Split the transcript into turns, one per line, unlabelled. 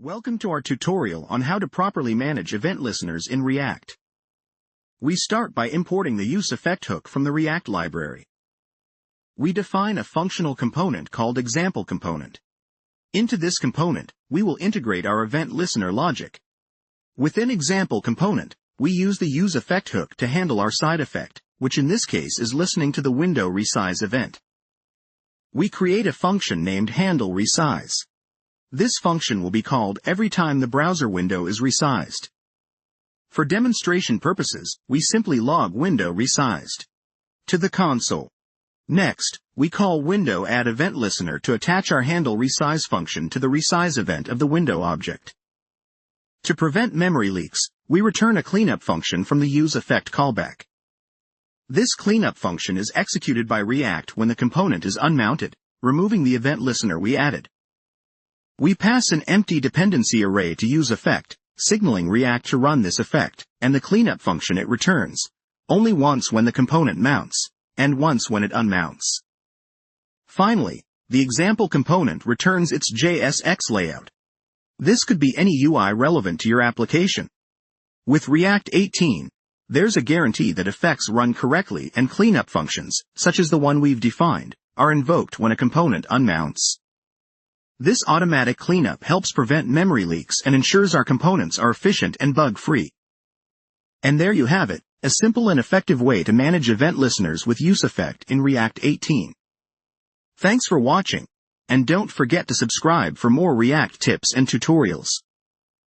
Welcome to our tutorial on how to properly manage event listeners in React. We start by importing the useEffect hook from the React library. We define a functional component called example component. Into this component, we will integrate our event listener logic. Within example component, we use the useEffect hook to handle our side effect, which in this case is listening to the window resize event. We create a function named handle resize. This function will be called every time the browser window is resized. For demonstration purposes, we simply log window resized to the console. Next, we call window add event listener to attach our handle resize function to the resize event of the window object. To prevent memory leaks, we return a cleanup function from the useEffect callback. This cleanup function is executed by React when the component is unmounted, removing the event listener we added. We pass an empty dependency array to useEffect, signaling React to run this effect, and the cleanup function it returns, only once when the component mounts, and once when it unmounts. Finally, the example component returns its JSX layout. This could be any UI relevant to your application. With React 18, there's a guarantee that effects run correctly and cleanup functions, such as the one we've defined, are invoked when a component unmounts. This automatic cleanup helps prevent memory leaks and ensures our components are efficient and bug-free. And there you have it, a simple and effective way to manage event listeners with useEffect in React 18. Thanks for watching, and don't forget to subscribe for more React tips and tutorials.